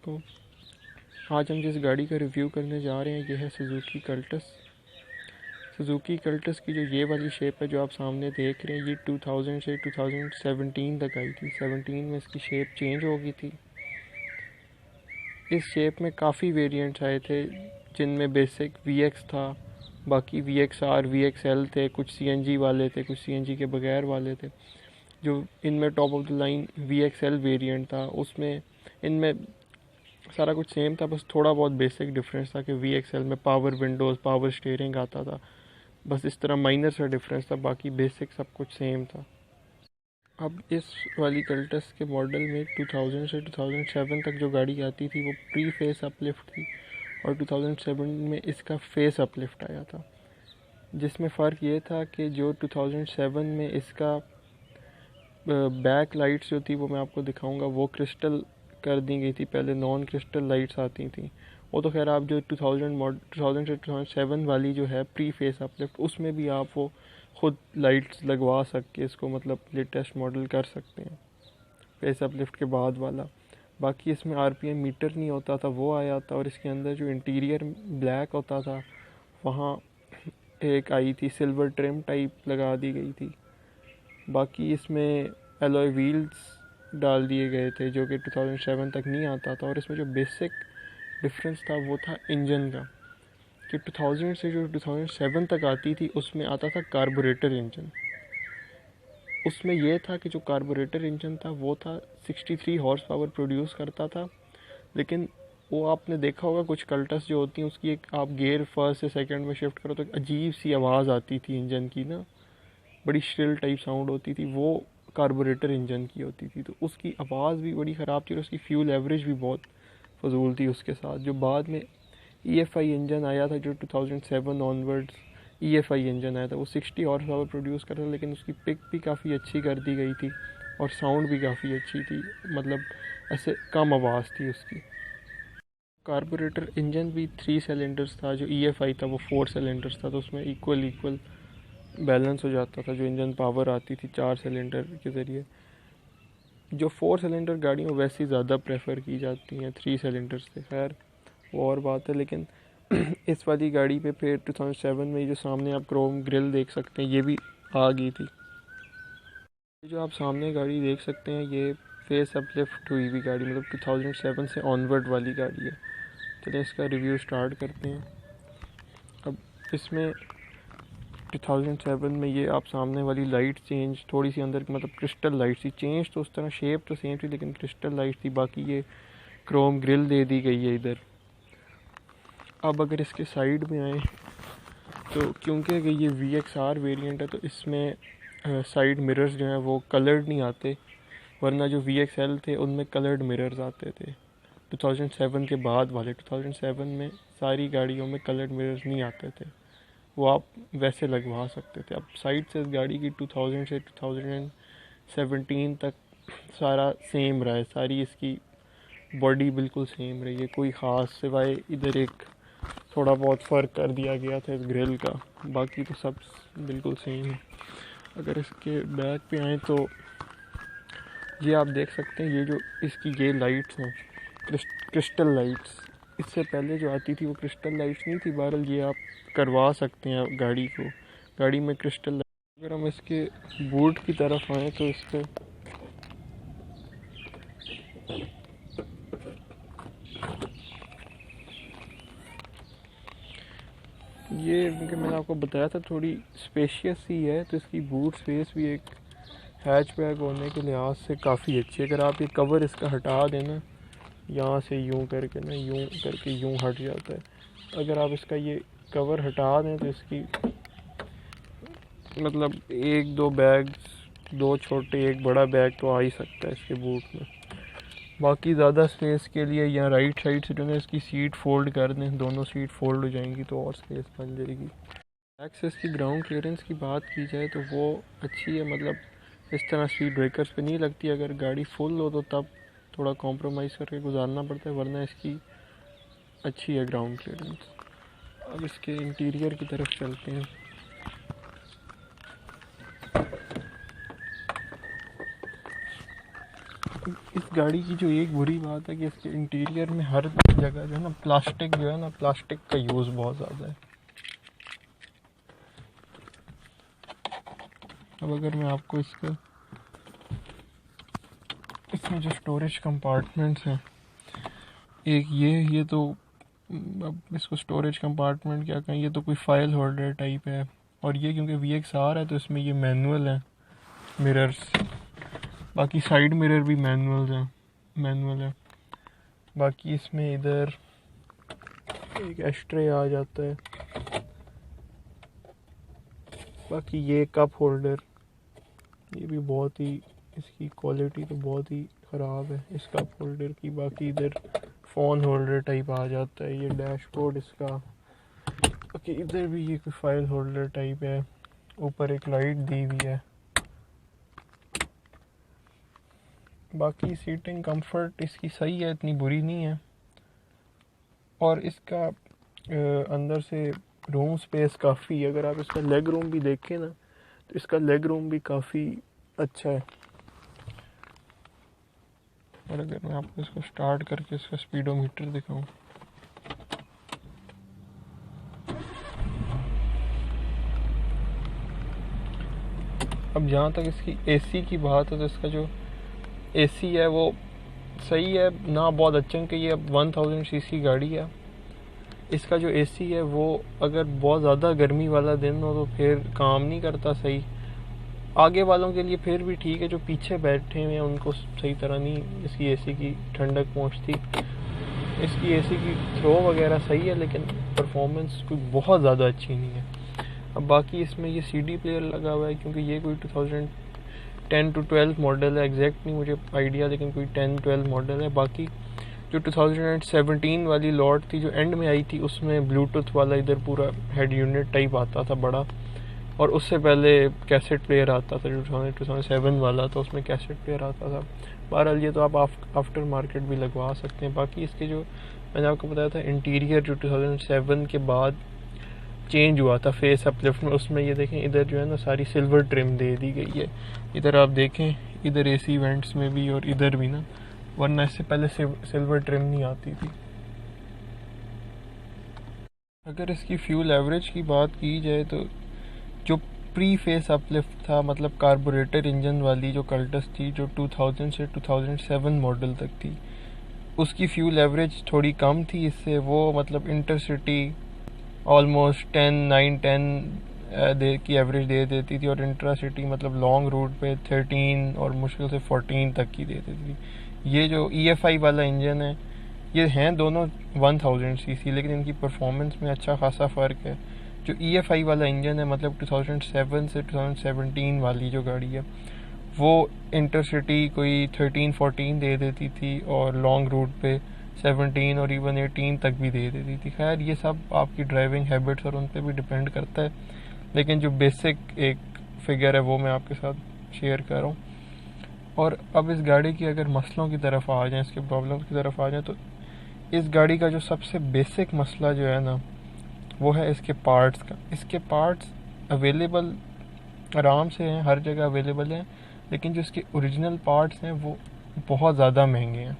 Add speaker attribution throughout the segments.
Speaker 1: वालेकुम। आज हम जिस गाड़ी का रिव्यू करने जा रहे हैं ये है सुजुकी कल्टस। सुजुकी कल्टस की जो ये वाली शेप है जो आप सामने देख रहे हैं, ये 2000 से 2017 तक आई थी। 17 में इसकी शेप चेंज हो गई थी। इस शेप में काफ़ी वेरिएंट्स आए थे, जिनमें बेसिक VX था, बाकी VXR VXL थे, कुछ CNG वाले थे, कुछ CNG के बगैर वाले थे। जो इनमें top of the line VXL variant था, उसमें इनमें सारा कुछ सेम था, बस थोड़ा बहुत बेसिक डिफरेंस था कि VXL में पावर विंडोज़, पावर स्टीयरिंग आता था, बस इस तरह माइनर सा डिफरेंस था, बाकी बेसिक सब कुछ सेम था। अब इस वाली कल्टस के मॉडल में 2000 से 2007 तक जो गाड़ी आती थी वो प्री फेस अपलिफ्ट थी, और 2007 में इसका फेस अपलिफ्ट आया था, जिसमें फ़र्क ये था कि जो 2007 में इसका बैक लाइट्स जो थी वो मैं आपको दिखाऊंगा, वो क्रिस्टल कर दी गई थी। पहले नॉन क्रिस्टल लाइट्स आती थी, वो तो खैर आप जो 2000 से 2007 वाली जो है प्री फेस अपलिफ्ट, उसमें भी आप वो खुद लाइट्स लगवा सके इसको, मतलब लेटेस्ट मॉडल कर सकते हैं फेस अपलिफ्ट के बाद वाला। बाकी इसमें RPM मीटर नहीं होता था, वो आया था, और इसके अंदर जो इंटीरियर ब्लैक होता था वहाँ एक आई थी सिल्वर ट्रिम टाइप लगा दी गई थी। बाकी इसमें एलॉय व्हील्स डाल दिए गए थे जो कि 2007 तक नहीं आता था, और इसमें जो बेसिक डिफरेंस था वो था इंजन का, कि 2000 से जो 2007 तक आती थी उसमें आता था कार्बोरेटर इंजन। उसमें यह था कि जो कार्बोरेटर इंजन था वो था 63 हॉर्स पावर प्रोड्यूस करता था, लेकिन वो आपने देखा होगा कुछ कल्टस जो होती हैं उसकी एक आप गियर फर्स्ट से सेकंड में शिफ्ट करो तो एक अजीब सी आवाज़ आती थी इंजन की ना, बड़ी श्रिल टाइप साउंड होती थी, वो कार्बोरेटर इंजन की होती थी, तो उसकी आवाज़ भी बड़ी ख़राब थी और उसकी फ्यूल एवरेज भी बहुत फजूल थी। उसके साथ जो बाद में EFI इंजन आया था, जो 2007 ऑनवर्ड्स EFI इंजन आया था, वो 60 हॉर्स पावर प्रोड्यूस कर रहा था, लेकिन उसकी पिक भी काफ़ी अच्छी कर दी गई थी और साउंड भी काफ़ी अच्छी थी, मतलब ऐसे कम आवाज़ थी उसकी। कार्बोरेटर इंजन भी 3 सिलेंडर्स था, जो EFI था वो 4 सिलेंडर्स था, तो उसमें इक्वल बैलेंस हो जाता था जो इंजन पावर आती थी 4 सिलेंडर के ज़रिए। जो 4 सिलेंडर गाड़ियों वैसे ज़्यादा प्रेफर की जाती हैं 3 सिलेंडर से, खैर वो और बात है। लेकिन इस वाली गाड़ी पे फिर 2007 में जो सामने आप क्रोम ग्रिल देख सकते हैं ये भी आ गई थी। जो आप सामने गाड़ी देख सकते हैं ये फेस अपलिफ्ट हुई हुई गाड़ी, मतलब 2007 से ऑनवर्ड वाली गाड़ी है। चलिए इसका रिव्यू स्टार्ट करते हैं। अब इसमें 2007 में ये आप सामने वाली लाइट चेंज थोड़ी सी अंदर की, मतलब क्रिस्टल लाइट थी चेंज, तो उस तरह शेप तो सेम थी लेकिन क्रिस्टल लाइट थी। बाकी ये क्रोम ग्रिल दे दी गई है इधर। अब अगर इसके साइड में आए तो क्योंकि ये VXR वेरिएंट है तो इसमें साइड मिरर्स जो हैं वो कलर्ड नहीं आते, वरना जो VXL थे उनमें कलर्ड मिरर्स आते थे 2007 के बाद वाले। 2007 में सारी गाड़ियों में कलर्ड मिरर्स नहीं आते थे, वो आप वैसे लगवा सकते थे। अब साइड से इस गाड़ी की 2000 से 2017 तक सारा सेम रहा है, सारी इसकी बॉडी बिल्कुल सेम रही है, कोई ख़ास सिवाय इधर एक थोड़ा बहुत फ़र्क कर दिया गया था इस ग्रिल का, बाकी तो सब बिल्कुल सेम है। अगर इसके बैक पे आए तो ये आप देख सकते हैं, ये जो इसकी ये लाइट्स हैं क्रिस्टल लाइट्स, इससे पहले जो आती थी वो क्रिस्टल लाइट्स नहीं थी। बहरहाल ये आप करवा सकते हैं गाड़ी को, गाड़ी में क्रिस्टल लाइट। अगर हम इसके बूट की तरफ आएँ तो इस पर ये क्योंकि मैंने आपको बताया था थोड़ी स्पेशियस ही है, तो इसकी बूट स्पेस भी एक हैचबैक होने के लिहाज से काफ़ी अच्छी है। अगर आप ये कवर इसका हटा देना, यहाँ से यूँ करके ना, यूँ करके यूँ हट जाता है, अगर आप इसका ये कवर हटा दें तो इसकी मतलब एक दो बैग, दो छोटे एक बड़ा बैग तो आ ही सकता है इसके बूट में। बाकी ज़्यादा स्पेस के लिए यहाँ राइट साइड से जो है इसकी सीट फोल्ड कर दें, दोनों सीट फोल्ड हो जाएंगी तो और स्पेस बन जाएगी। बैक से इसकी ग्राउंड क्लियरेंस की बात की जाए तो वो अच्छी है, मतलब इस तरह स्पीड ब्रेकर्स पे नहीं लगती। अगर गाड़ी फुल हो तो तब थोड़ा कॉम्प्रोमाइज़ करके गुजारना पड़ता है, वरना इसकी अच्छी है ग्राउंड क्लियरेंस। अब इसके इंटीरियर की तरफ चलते हैं। इस गाड़ी की जो एक बुरी बात है कि इसके इंटीरियर में हर जगह जो है ना प्लास्टिक का यूज़ बहुत ज़्यादा है। अब अगर मैं आपको इसमें जो स्टोरेज कंपार्टमेंट्स हैं, एक ये तो अब इसको स्टोरेज कंपार्टमेंट क्या कहें, ये तो कोई फाइल होल्डर टाइप है। और ये क्योंकि VXR है तो इसमें ये मैनुअल है मिरर्स, बाकी साइड मिरर भी मैनुअल है। बाकी इसमें इधर एक एस्ट्रे आ जाता है। बाकी ये कप होल्डर, ये भी बहुत ही, इसकी क्वालिटी तो बहुत ही ख़राब है इस कप होल्डर की। बाकी इधर फ़ोन होल्डर टाइप आ जाता है, ये डैशबोर्ड इसका। बाकी इधर भी ये कोई फाइल होल्डर टाइप है, ऊपर एक लाइट दी हुई है। बाकी सीटिंग कंफर्ट इसकी सही है, इतनी बुरी नहीं है। और इसका अंदर से रूम स्पेस काफ़ी, अगर आप इसका लेग रूम भी देखें ना तो इसका लेग रूम भी काफ़ी अच्छा है। और अगर मैं आपको इसको स्टार्ट करके इसका स्पीडोमीटर दिखाऊं, अब जहाँ तक इसकी AC की बात है तो इसका जो AC है वो सही है ना, बहुत अच्छा कि ये 1000 cc गाड़ी है। इसका जो AC है वो अगर बहुत ज़्यादा गर्मी वाला दिन हो तो फिर काम नहीं करता सही। आगे वालों के लिए फिर भी ठीक है, जो पीछे बैठे हुए हैं उनको सही तरह नहीं इसकी AC की ठंडक पहुंचती। इसकी AC की थ्रो वगैरह सही है लेकिन परफॉर्मेंस कोई बहुत ज़्यादा अच्छी नहीं है। अब बाकी इसमें ये CD प्लेयर लगा हुआ है, क्योंकि ये कोई 2010 to 12 मॉडल है, एग्जैक्ट नहीं मुझे आइडिया, लेकिन कोई 10-12 मॉडल है। बाकी जो 2017 वाली लॉट थी जो एंड में आई थी, उसमें ब्लूटूथ वाला इधर पूरा हेड यूनिट टाइप आता था बड़ा, और उससे पहले कैसेट प्लेयर आता था जो 2007 वाला, तो उसमें कैसेट प्लेयर आता था। बहरहाल ये तो आप आफ्टर मार्केट भी लगवा सकते हैं। बाकी इसके जो मैंने आपको बताया था इंटीरियर जो 2007 के बाद चेंज हुआ था फेस अपलिफ्ट में, उसमें ये देखें इधर जो है ना सारी सिल्वर ट्रिम दे दी गई है। इधर आप देखें, इधर AC वेंट्स में भी और इधर भी ना, वरना इससे पहले सिल्वर ट्रिम नहीं आती थी। अगर इसकी फ्यूल एवरेज की बात की जाए तो जो प्री फेस अपलिफ्ट था, मतलब कार्बोरेटर इंजन वाली जो कल्टस थी जो 2000 से 2007 मॉडल तक थी, उसकी फ्यूल एवरेज थोड़ी कम थी इससे। वो मतलब इंटरसिटी ऑलमोस्ट 9-10 की एवरेज दे देती थी, और इंट्रा सिटी मतलब लॉन्ग रूट पे 13 और मुश्किल से 14 तक की दे देती थी। ये जो EFI वाला इंजन है, ये हैं दोनों 1000 cc, लेकिन इनकी परफॉर्मेंस में अच्छा खासा फ़र्क है। जो EFI वाला इंजन है, मतलब 2007 से 2017 वाली जो गाड़ी है, वो इंटरसिटी कोई 13-14 दे देती थी, और लॉन्ग रूट पे 17 और इवन 18 तक भी दे देती थी। खैर ये सब आपकी ड्राइविंग हैबिट्स और उन पर भी डिपेंड करता है, लेकिन जो बेसिक एक फिगर है वो मैं आपके साथ शेयर कर रहा हूँ। और अब इस गाड़ी की अगर मसलों की तरफ आ जाएँ, इसके प्रॉब्लम्स की तरफ आ जाएँ, तो इस गाड़ी का जो सबसे बेसिक मसला जो है ना वो है इसके पार्ट्स का। इसके पार्ट्स अवेलेबल आराम से हैं, हर जगह अवेलेबल हैं, लेकिन जो इसके ओरिजिनल पार्ट्स हैं वो बहुत ज़्यादा महंगे हैं।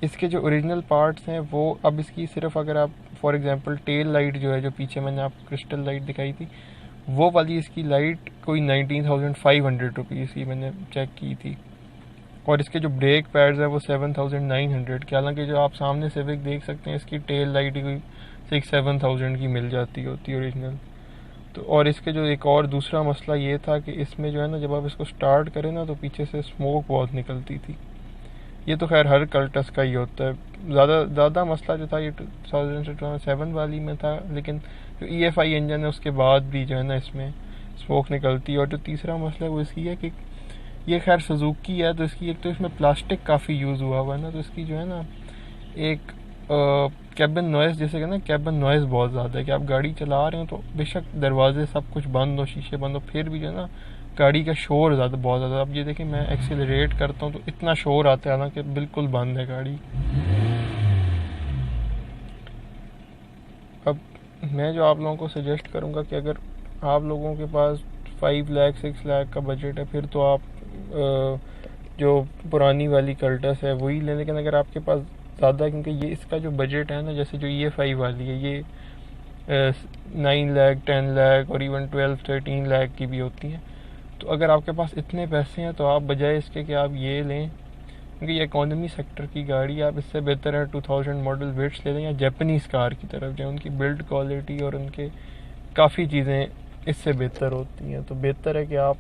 Speaker 1: इसके जो ओरिजिनल पार्ट्स हैं वो, अब इसकी सिर्फ अगर आप फॉर एग्जांपल टेल लाइट जो है, जो पीछे मैंने आपको क्रिस्टल लाइट दिखाई थी, वो वाली इसकी लाइट कोई 19,500 रुपीज़ की मैंने चेक की थी। और इसके जो ब्रेक पैड्स हैं वो 7,900 के, हालांकि जो आप सामने सिविक देख सकते हैं इसकी टेल लाइट कोई 6-7,000 की मिल जाती होती है ओरिजिनल। तो और इसके जो एक और दूसरा मसला ये था कि इसमें जो है ना, जब आप इसको स्टार्ट करें ना तो पीछे से स्मोक बहुत निकलती थी। ये तो खैर हर कल्टस का ही होता है। ज़्यादा मसला जो था ये 2007 वाली में था, लेकिन जो EFI इंजन है उसके बाद भी जो है ना इसमें स्मोक निकलती है। और जो तीसरा मसला वो इसकी है कि ये खैर सुजुकी है, तो इसकी एक तो इसमें प्लास्टिक काफ़ी यूज़ हुआ है ना, तो इसकी जो है ना एक कैबिन नॉइज़, जैसे कि ना कैबिन नॉइज़ बहुत ज़्यादा है कि आप गाड़ी चला रहे हो तो बेशक दरवाजे सब कुछ बंद हो, शीशे बंद हो, फिर भी जो है ना गाड़ी का शोर बहुत ज़्यादा। अब ये देखिए मैं एक्सीलरेट करता हूँ तो इतना शोर आता है, हालांकि बिल्कुल बंद है गाड़ी। अब मैं जो आप लोगों को सजेस्ट करूँगा कि अगर आप लोगों के पास 5 लाख 6 लाख का बजट है, फिर तो आप जो पुरानी वाली कल्टस है वही लें। लेकिन अगर आपके पास ज़्यादा, क्योंकि ये इसका जो बजट है ना, जैसे जो EF5 वाली है ये 9 लाख 10 लाख और इवन 12-13 लाख की भी होती हैं। तो अगर आपके पास इतने पैसे हैं तो आप बजाय इसके कि आप ये लें, क्योंकि ये इकोनॉमी सेक्टर की गाड़ी, आप इससे बेहतर है 2000 मॉडल वेट्स ले लें या जापानीज़ कार की तरफ जाएँ। उनकी बिल्ड क्वालिटी और उनके काफ़ी चीज़ें इससे बेहतर होती हैं। तो बेहतर है कि आप